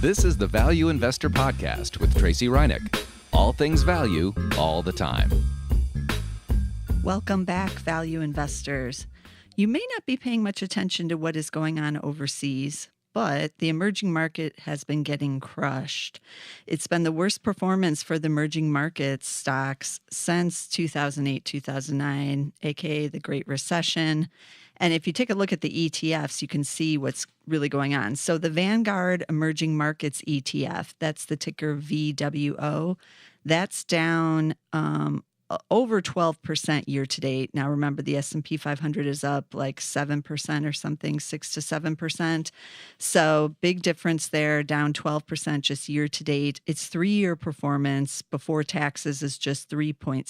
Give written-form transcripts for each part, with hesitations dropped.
This is the Value Investor Podcast with Tracey. All things value, all the time. Welcome back, value investors. You may not be paying much attention to what is going on overseas, but the emerging market has been getting crushed. It's been the worst performance for the emerging markets stocks since 2008, 2009, aka the Great Recession. And if you take a look at the ETFs, you can see what's really going on. So the Vanguard Emerging Markets ETF, that's the ticker VWO, that's down over 12% year to date. Now, remember, the S&P 500 is up like 7% or something, 6 to 7%. So big difference there, down 12% just year to date. Its 3-year performance before taxes is just 3.6%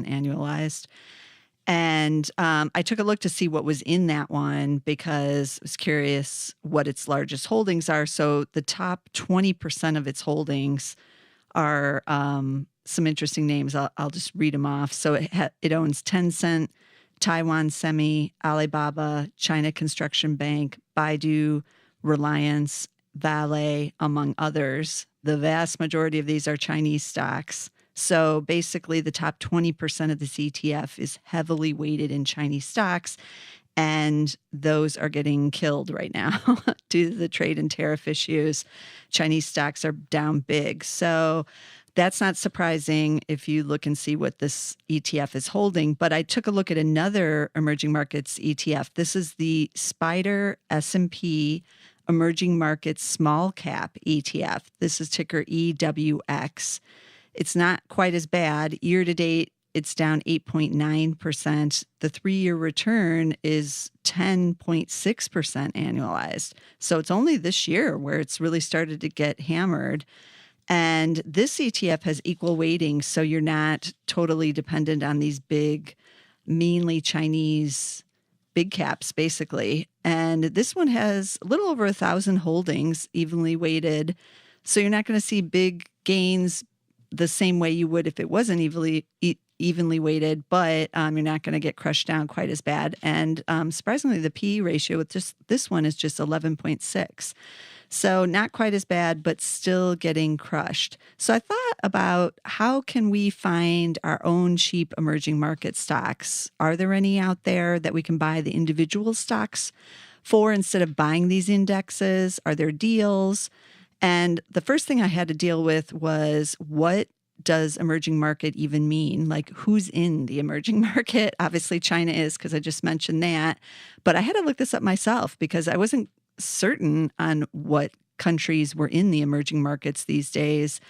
annualized. And I took a look to see what was in that one because I was curious what its largest holdings are. So the top 20% of its holdings are some interesting names. I'll just read them off. So it owns Tencent, Taiwan Semi, Alibaba, China Construction Bank, Baidu, Reliance, Vale, among others. The vast majority of these are Chinese stocks. So basically, the top 20% of this ETF is heavily weighted in Chinese stocks, and those are getting killed right now due to the trade and tariff issues. Chinese stocks are down big. So that's not surprising if you look and see what this ETF is holding. But I took a look at another emerging markets ETF. This is the Spider S&P Emerging Markets Small Cap ETF. This is ticker EWX. It's not quite as bad. Year to date, it's down 8.9%. The 3-year return is 10.6% annualized. So it's only this year where it's really started to get hammered. And this ETF has equal weighting, so you're not totally dependent on these big, mainly Chinese big caps, basically. And this one has a little over 1,000 holdings, evenly weighted. So you're not going to see big gains the same way you would if it wasn't evenly weighted, but you're not going to get crushed down quite as bad. And surprisingly, the PE ratio with just this one is just 11.6. So not quite as bad, but still getting crushed. So I thought about how can we find our own cheap emerging market stocks? Are there any out there that we can buy the individual stocks for instead of buying these indexes? Are there deals? And the first thing I had to deal with was, what does emerging market even mean? Like, who's in the emerging market? Obviously, China is, because I just mentioned that. But I had to look this up myself because I wasn't certain on what countries were in the emerging markets these days.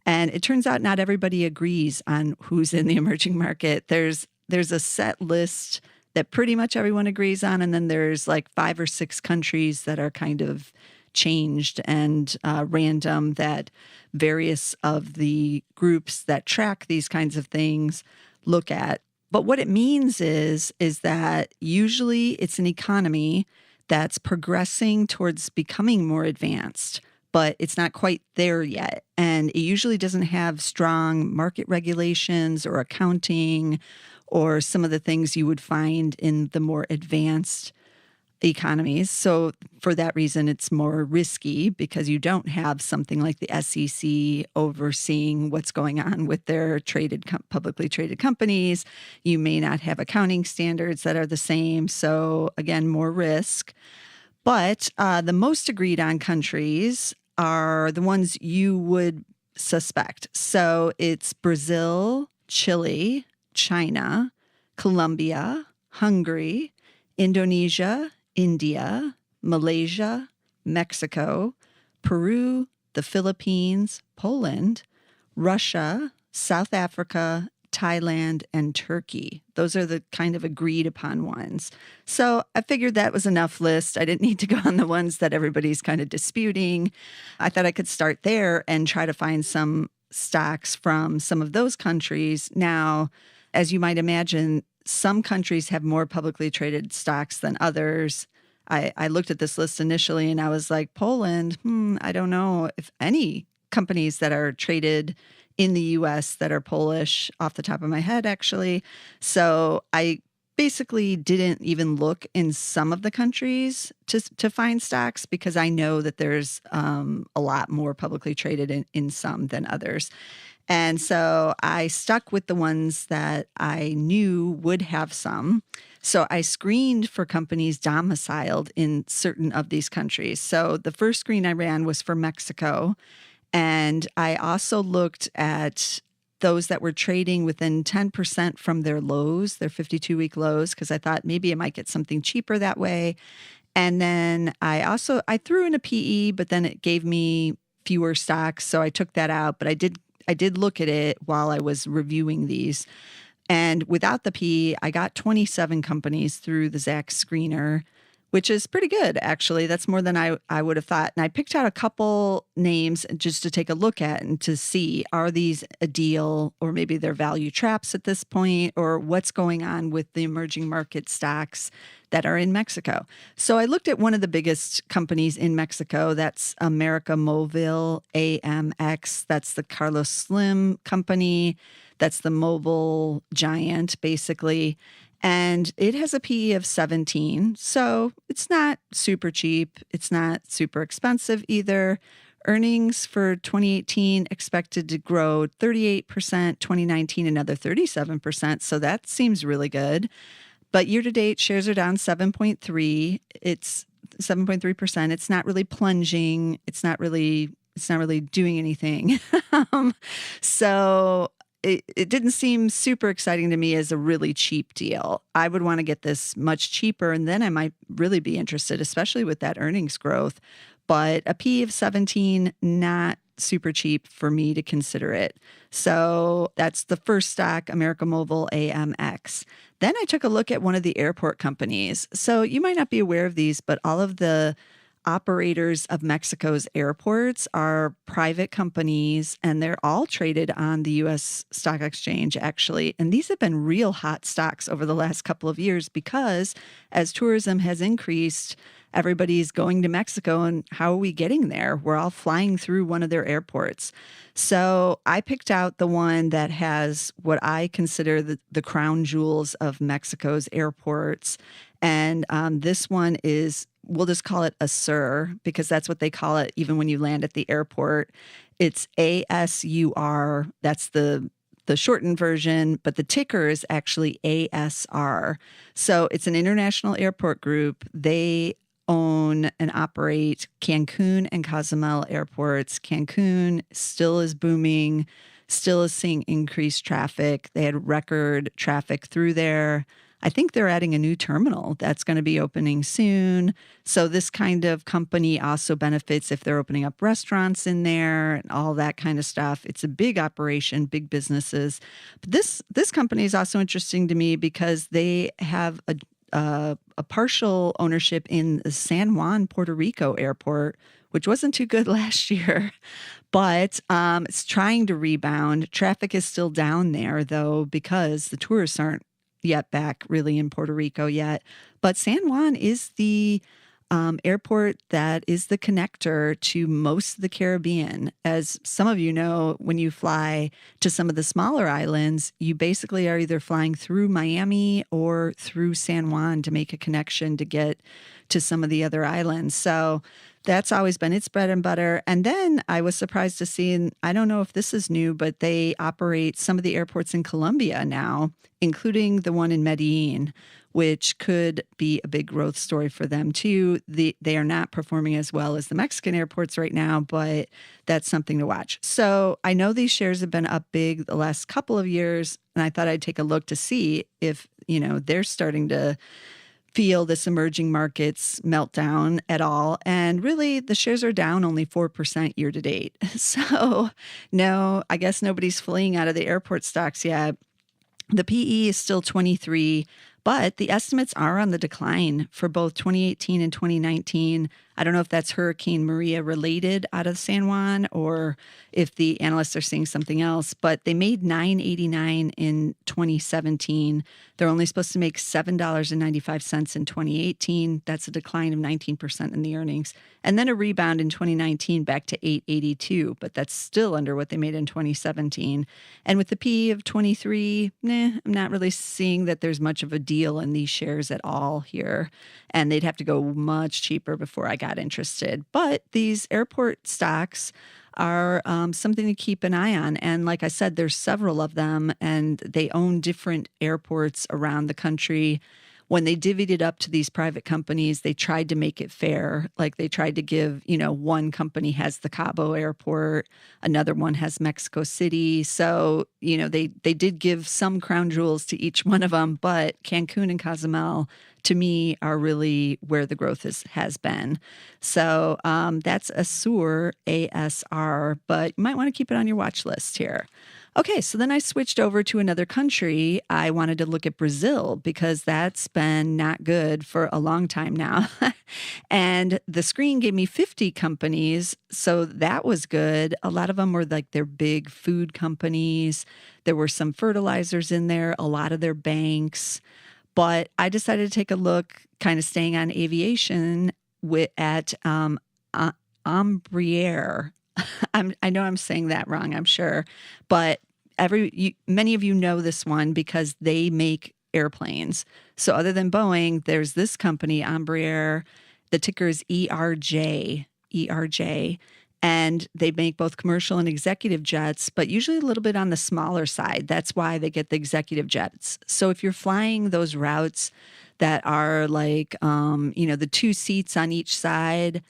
And it turns out not everybody agrees on who's in the emerging market. There's a set list that pretty much everyone agrees on. And then there's like 5 or 6 countries that are kind of changed and random, that various of the groups that track these kinds of things look at. But what it means is that usually it's an economy that's progressing towards becoming more advanced, but it's not quite there yet. And it usually doesn't have strong market regulations or accounting or some of the things you would find in the more advanced economies. So for that reason, it's more risky because you don't have something like the SEC overseeing what's going on with their publicly traded companies. You may not have accounting standards that are the same. So again, more risk. But the most agreed on countries are the ones you would suspect. So it's Brazil, Chile, China, Colombia, Hungary, Indonesia, India, Malaysia, Mexico, Peru, the Philippines, Poland, Russia, South Africa, Thailand, and Turkey. Those are the kind of agreed upon ones. So I figured that was enough list. I didn't need to go on the ones that everybody's kind of disputing. I thought I could start there and try to find some stocks from some of those countries. Now, as you might imagine, some countries have more publicly traded stocks than others. I looked at this list initially and I was like, Poland, I don't know if any companies that are traded in the U.S. that are Polish off the top of my head, actually. So I basically didn't even look in some of the countries to find stocks because I know that there's a lot more publicly traded in some than others. And so I stuck with the ones that I knew would have some. So I screened for companies domiciled in certain of these countries. So the first screen I ran was for Mexico. And I also looked at those that were trading within 10% from their lows, their 52-week lows, because I thought maybe I might get something cheaper that way. And then I threw in a PE, but then it gave me fewer stocks. So I took that out, but I did look at it while I was reviewing these. And without the P, I got 27 companies through the Zacks screener, which is pretty good, actually. That's more than I would have thought. And I picked out a couple names just to take a look at and to see, are these a deal, or maybe they're value traps at this point, or what's going on with the emerging market stocks that are in Mexico. So I looked at one of the biggest companies in Mexico. That's America Mobile, AMX. That's the Carlos Slim company. That's the mobile giant, basically. And it has a PE of 17. So it's not super cheap. It's not super expensive either. Earnings for 2018 expected to grow 38%, 2019 another 37%. So that seems really good. But year to date, shares are down 7.3. It's 7.3%. It's not really plunging. It's not really doing anything. So it didn't seem super exciting to me as a really cheap deal. I would want to get this much cheaper, and then I might really be interested, especially with that earnings growth. But a P of 17, not super cheap for me to consider it. So that's the first stock, America Mobile, AMX. Then I took a look at one of the airport companies. So you might not be aware of these, but all of the operators of Mexico's airports are private companies, and they're all traded on the U.S. Stock Exchange, actually. And these have been real hot stocks over the last couple of years because as tourism has increased, everybody's going to Mexico, and how are we getting there? We're all flying through one of their airports. So I picked out the one that has what I consider the crown jewels of Mexico's airports. And this one is, we'll just call it a SUR because that's what they call it even when you land at the airport. It's ASUR. That's the shortened version, but the ticker is actually ASR. So it's an international airport group. They own and operate Cancun and Cozumel airports. Cancun still is booming, still is seeing increased traffic. They had record traffic through there. I think they're adding a new terminal that's going to be opening soon. So this kind of company also benefits if they're opening up restaurants in there and all that kind of stuff. It's a big operation, big businesses. But this company is also interesting to me because they have a partial ownership in the San Juan, Puerto Rico airport, which wasn't too good last year, but it's trying to rebound. Traffic is still down there, though, because the tourists aren't yet back really in Puerto Rico yet. But San Juan is the airport that is the connector to most of the Caribbean. As some of you know, when you fly to some of the smaller islands, you basically are either flying through Miami or through San Juan to make a connection to get to some of the other islands. So that's always been its bread and butter. And then I was surprised to see, and I don't know if this is new, but they operate some of the airports in Colombia now, including the one in Medellin, which could be a big growth story for them too. They are not performing as well as the Mexican airports right now, but that's something to watch. So I know these shares have been up big the last couple of years, and I thought I'd take a look to see if, they're starting to feel this emerging markets meltdown at all. And really, the shares are down only 4% year to date. So no, I guess nobody's fleeing out of the airport stocks yet. The PE is still 23, but the estimates are on the decline for both 2018 and 2019. I don't know if that's Hurricane Maria related out of San Juan or if the analysts are seeing something else, but they made $9.89 in 2017. They're only supposed to make $7.95 in 2018. That's a decline of 19% in the earnings. And then a rebound in 2019 back to $8.82, but that's still under what they made in 2017. And with the P of 23, I'm not really seeing that there's much of a deal in these shares at all here. And they'd have to go much cheaper before I got interested. But these airport stocks are something to keep an eye on. And like I said, there's several of them, and they own different airports around the country. When they divvied it up to these private companies, they tried to make it fair. Like they tried to give, one company has the Cabo Airport, another one has Mexico City. So, they did give some crown jewels to each one of them, but Cancun and Cozumel, to me, are really where the growth has been. So that's ASUR, ASR, but you might want to keep it on your watch list here. Okay, so then I switched over to another country. I wanted to look at Brazil because that's been not good for a long time now. And the screen gave me 50 companies, so that was good. A lot of them were like their big food companies. There were some fertilizers in there, a lot of their banks. But I decided to take a look, kind of staying on aviation, at Embraer. I know I'm saying that wrong, I'm sure, but many of you know this one because they make airplanes. So other than Boeing, there's this company, Embraer. The ticker is ERJ, and they make both commercial and executive jets, but usually a little bit on the smaller side. That's why they get the executive jets. So if you're flying those routes that are like, the 2 seats on each side,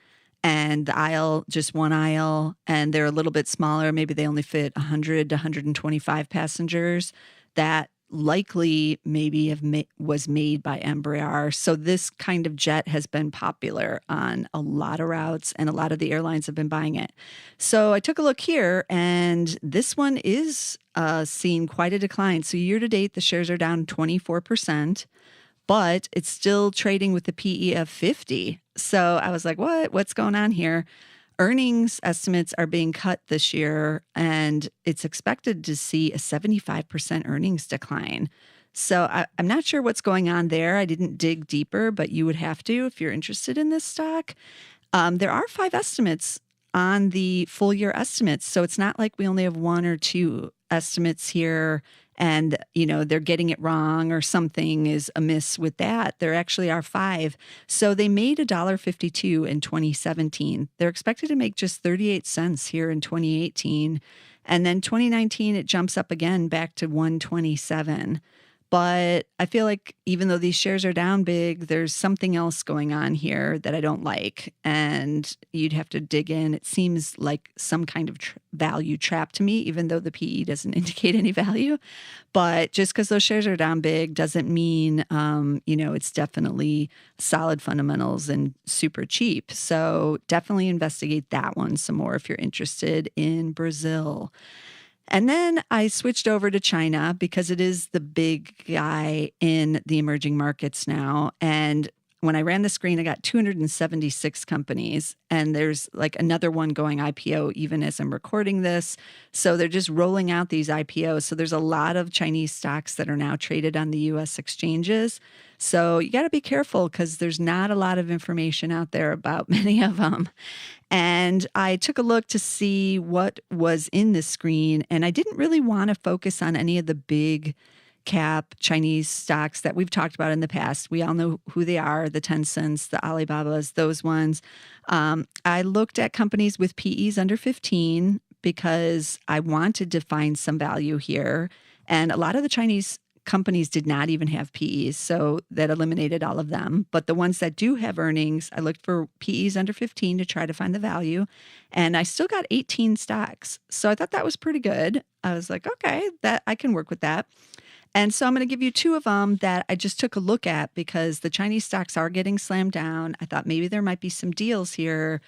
and the aisle, just one aisle, and they're a little bit smaller. Maybe they only fit 100 to 125 passengers. That likely maybe was made by Embraer. So this kind of jet has been popular on a lot of routes, and a lot of the airlines have been buying it. So I took a look here, and this one is seeing quite a decline. So year to date, the shares are down 24%. But it's still trading with the PE of 50. So I was like, what's going on here? Earnings estimates are being cut this year, and it's expected to see a 75% earnings decline. So I'm not sure what's going on there. I didn't dig deeper, but you would have to if you're interested in this stock. There are 5 estimates on the full year estimates. So it's not like we only have 1 or 2 estimates here and, they're getting it wrong or something is amiss with that. There actually are 5. So they made $1.52 in 2017. They're expected to make just 38 cents here in 2018. And then 2019, it jumps up again back to 127. But I feel like even though these shares are down big, there's something else going on here that I don't like. And you'd have to dig in. It seems like some kind of value trap to me, even though the PE doesn't indicate any value. But just because those shares are down big doesn't mean, it's definitely solid fundamentals and super cheap. So definitely investigate that one some more if you're interested in Brazil. And then I switched over to China because it is the big guy in the emerging markets now. And when I ran the screen, I got 276 companies, and there's like another one going IPO even as I'm recording this. So they're just rolling out these IPOs. So there's a lot of Chinese stocks that are now traded on the U.S. exchanges. So you got to be careful because there's not a lot of information out there about many of them. And I took a look to see what was in the screen, and I didn't really want to focus on any of the big cap Chinese stocks that we've talked about in the past. We all know who they are, the Tencents, the Alibabas, those ones. I looked at companies with PEs under 15 because I wanted to find some value here. And a lot of the Chinese companies did not even have PEs, so that eliminated all of them. But the ones that do have earnings, I looked for PEs under 15 to try to find the value, and I still got 18 stocks. So I thought that was pretty good. I was like, okay, that I can work with that. And so I'm going to give you 2 of them that I just took a look at because the Chinese stocks are getting slammed down. I thought maybe there might be some deals here,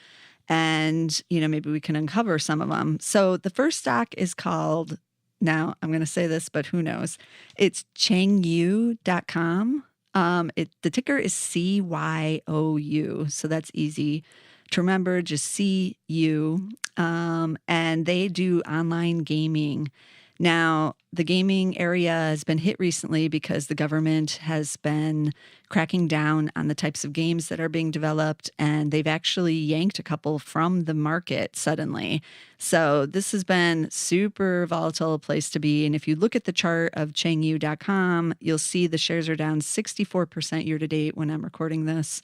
and maybe we can uncover some of them. So the first stock is called, now I'm going to say this, but who knows? It's CYOU.com. The ticker is CYOU, so that's easy to remember, just CYOU. And they do online gaming. Now, the gaming area has been hit recently because the government has been cracking down on the types of games that are being developed, and they've actually yanked a couple from the market suddenly. So this has been super volatile place to be. And if you look at the chart of CYOU.com, you'll see the shares are down 64% year to date when I'm recording this.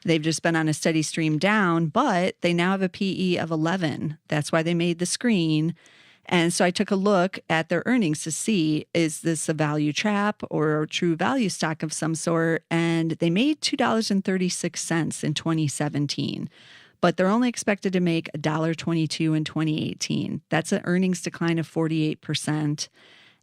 They've just been on a steady stream down, but they now have a PE of 11. That's why they made the screen. And so I took a look at their earnings to see, is this a value trap or a true value stock of some sort? And they made $2.36 in 2017, but they're only expected to make $1.22 in 2018. That's an earnings decline of 48%.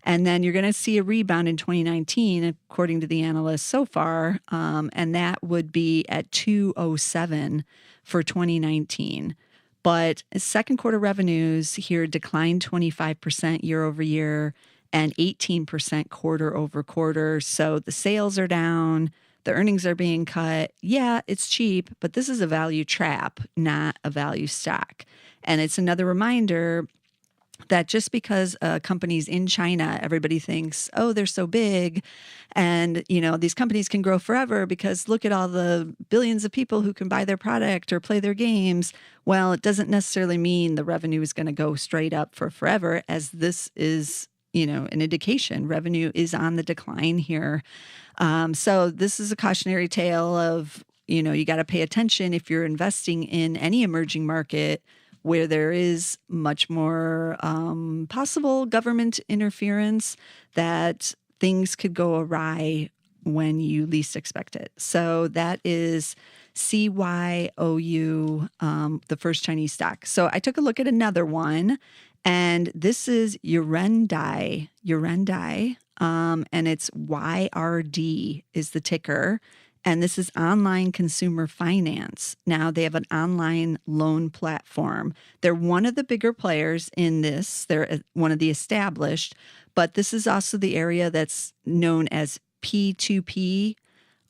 And then you're going to see a rebound in 2019, according to the analysts so far, and that would be at 207 for 2019. But second quarter revenues here declined 25% year over year and 18% quarter over quarter. So the sales are down, the earnings are being cut. Yeah, it's cheap, but this is a value trap, not a value stock. And it's another reminder that just because companies in China, everybody thinks, oh, they're so big and, these companies can grow forever because look at all the billions of people who can buy their product or play their games. Well, it doesn't necessarily mean the revenue is going to go straight up for forever, as this is, an indication. Revenue is on the decline here. So this is a cautionary tale of, you got to pay attention if you're investing in any emerging market where there is much more possible government interference, that things could go awry when you least expect it. So that is CYOU, the first Chinese stock. So I took a look at another one, and this is Yurendi, and it's YRD is the ticker. And this is online consumer finance. Now they have an online loan platform. They're one of the bigger players in this. They're one of the established, but this is also the area that's known as P2P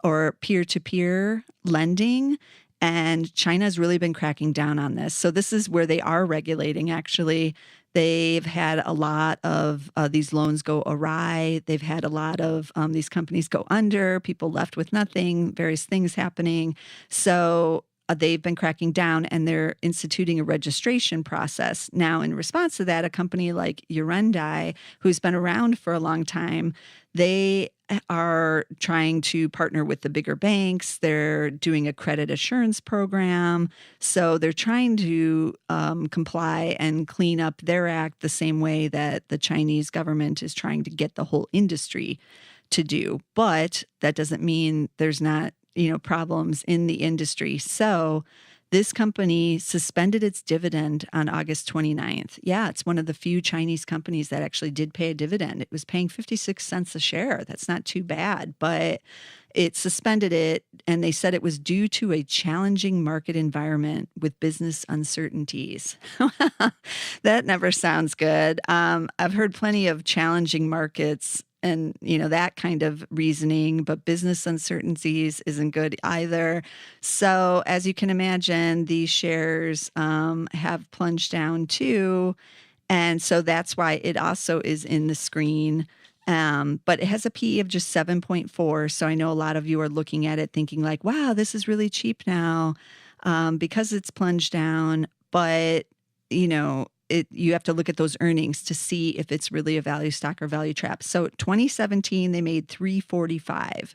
or peer-to-peer lending. And China's really been cracking down on this. So this is where they are regulating, actually. They've had a lot of these loans go awry. They've had a lot of these companies go under, people left with nothing, various things happening. So they've been cracking down, and they're instituting a registration process. Now, in response to that, a company like Yurendi, who's been around for a long time, they are trying to partner with the bigger banks. They're doing a credit assurance program. So they're trying to comply and clean up their act the same way that the Chinese government is trying to get the whole industry to do. But that doesn't mean there's not, problems in the industry. So this company suspended its dividend on August 29th. Yeah, it's one of the few Chinese companies that actually did pay a dividend. It was paying 56 cents a share. That's not too bad, but it suspended it, and they said it was due to a challenging market environment with business uncertainties. That never sounds good. I've heard plenty of challenging markets and, that kind of reasoning, but business uncertainties isn't good either. So as you can imagine, these shares have plunged down too. And so that's why it also is in the screen. But it has a PE of just 7.4. So I know a lot of you are looking at it thinking like, wow, this is really cheap now because it's plunged down. But, you have to look at those earnings to see if it's really a value stock or value trap. So 2017, they made $3.45.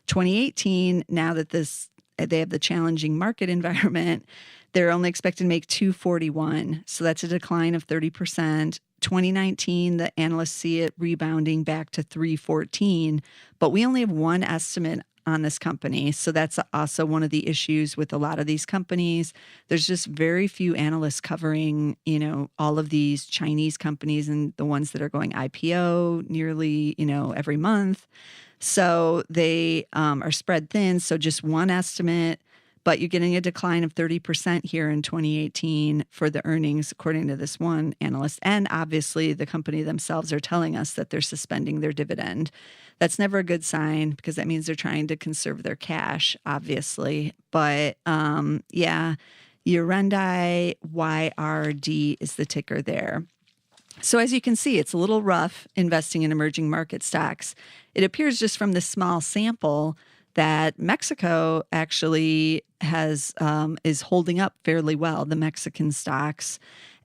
2018, now that they have the challenging market environment, they're only expected to make $2.41. So that's a decline of 30%. 2019, the analysts see it rebounding back to $3.14, but we only have one estimate on this company. So that's also one of the issues with a lot of these companies. There's just very few analysts covering, all of these Chinese companies and the ones that are going IPO nearly, every month. So they are spread thin. So just one estimate, but you're getting a decline of 30% here in 2018 for the earnings, according to this one analyst. And obviously, the company themselves are telling us that they're suspending their dividend. That's never a good sign because that means they're trying to conserve their cash, obviously. But yeah, Urendi, YRD is the ticker there. So as you can see, it's a little rough investing in emerging market stocks. It appears just from this small sample that Mexico actually has is holding up fairly well, the Mexican stocks.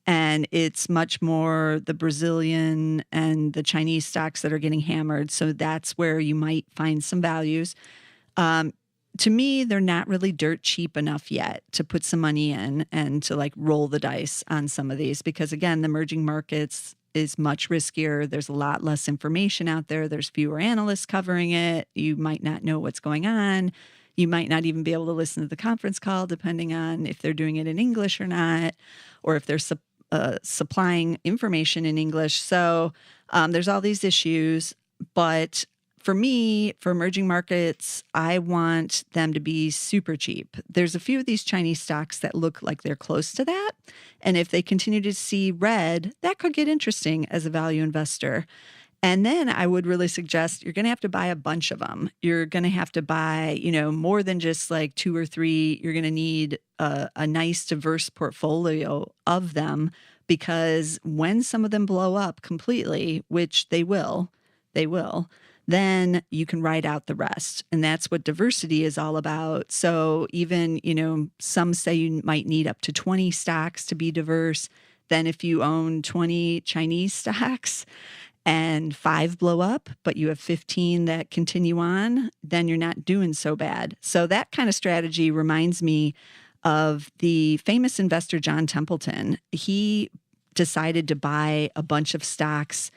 And it's much more the Brazilian and the Chinese stocks that are getting hammered. So that's where you might find some values. To me, they're not really dirt cheap enough yet to put some money in and to like roll the dice on some of these because, again, the emerging markets is much riskier. There's a lot less information out there. There's fewer analysts covering it. You might not know what's going on. You might not even be able to listen to the conference call, depending on if they're doing it in English or not, or if they're supplying information in English. So there's all these issues. But for me, for emerging markets, I want them to be super cheap. There's a few of these Chinese stocks that look like they're close to that. And if they continue to see red, that could get interesting as a value investor. And then I would really suggest you're going to have to buy a bunch of them. You're going to have to buy, more than just like 2 or 3. You're going to need a nice diverse portfolio of them because when some of them blow up completely, which they will, then you can ride out the rest. And that's what diversity is all about. So even, some say you might need up to 20 stocks to be diverse. Then if you own 20 Chinese stocks and 5 blow up, but you have 15 that continue on, then you're not doing so bad. So that kind of strategy reminds me of the famous investor, John Templeton. He decided to buy a bunch of stocks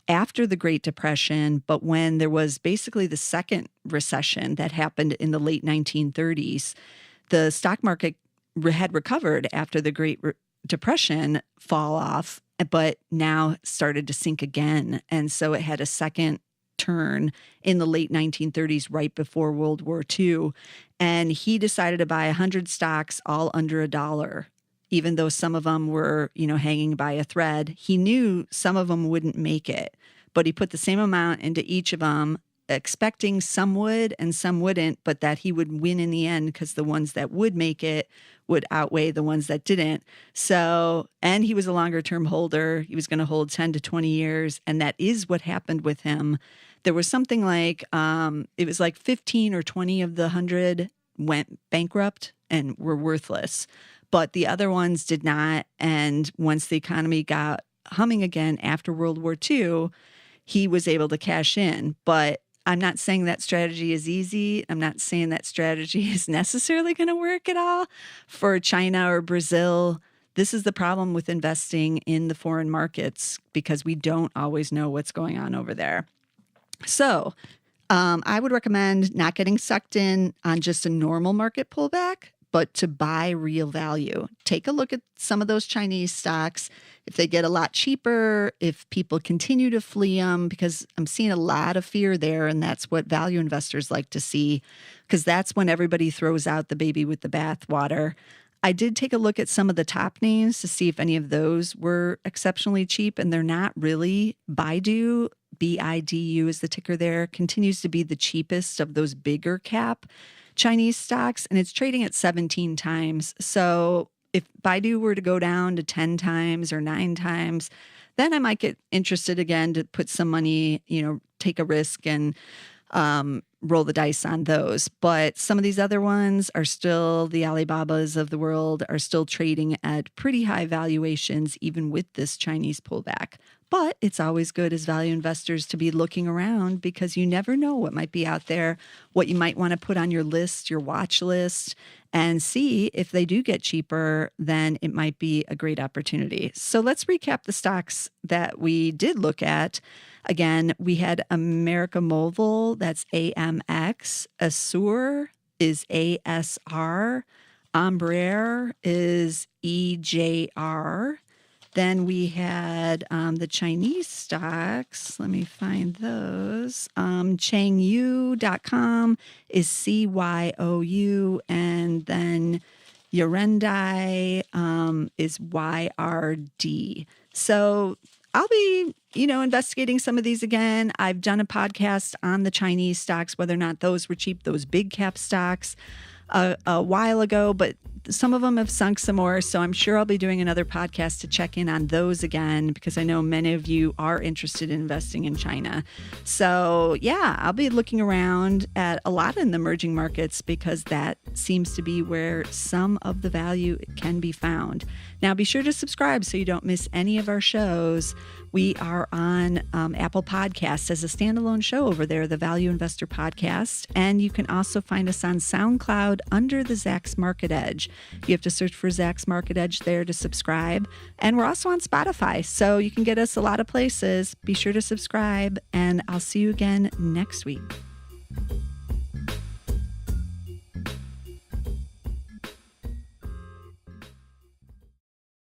after the Great Depression, but when there was basically the second recession that happened in the late 1930s, the stock market had recovered after the Great Depression fall off, but now started to sink again. And so it had a second turn in the late 1930s, right before World War II. And he decided to buy 100 stocks all under $1. Even though some of them were, hanging by a thread, he knew some of them wouldn't make it, but he put the same amount into each of them, expecting some would and some wouldn't, but that he would win in the end because the ones that would make it would outweigh the ones that didn't. So, and he was a longer term holder. He was going to hold 10 to 20 years. And that is what happened with him. There was something like, it was like 15 or 20 of the 100 went bankrupt and were worthless. But the other ones did not. And once the economy got humming again after World War II, he was able to cash in. But I'm not saying that strategy is easy. I'm not saying that strategy is necessarily going to work at all for China or Brazil. This is the problem with investing in the foreign markets because we don't always know what's going on over there. So I would recommend not getting sucked in on just a normal market pullback, but to buy real value. Take a look at some of those Chinese stocks. If they get a lot cheaper, if people continue to flee them, because I'm seeing a lot of fear there, and that's what value investors like to see, because that's when everybody throws out the baby with the bathwater. I did take a look at some of the top names to see if any of those were exceptionally cheap, and they're not really. Baidu, BIDU is the ticker there, continues to be the cheapest of those bigger cap Chinese stocks, and it's trading at 17 times. So if Baidu were to go down to 10 times or 9 times, then I might get interested again to put some money, take a risk and roll the dice on those. But some of these other ones are still, the Alibabas of the world are still trading at pretty high valuations, even with this Chinese pullback. But it's always good as value investors to be looking around because you never know what might be out there, what you might want to put on your list, your watch list, and see if they do get cheaper, then it might be a great opportunity. So let's recap the stocks that we did look at. Again, we had America Mobile, that's AMX, Assur is ASR, Embraer is EJR, Then we had the Chinese stocks. Let me find those. CYOU.com is CYOU, and then Yorendai is YRD. So I'll be, investigating some of these again. I've done a podcast on the Chinese stocks, whether or not those were cheap, those big cap stocks a while ago, but some of them have sunk some more. So I'm sure I'll be doing another podcast to check in on those again, because I know many of you are interested in investing in China. So yeah, I'll be looking around at a lot in the emerging markets, because that seems to be where some of the value can be found. Now be sure to subscribe so you don't miss any of our shows. We are on Apple Podcasts as a standalone show over there, the Value Investor Podcast. And you can also find us on SoundCloud under the Zacks Market Edge. You have to search for Zacks Market Edge there to subscribe. And we're also on Spotify, so you can get us a lot of places. Be sure to subscribe, and I'll see you again next week.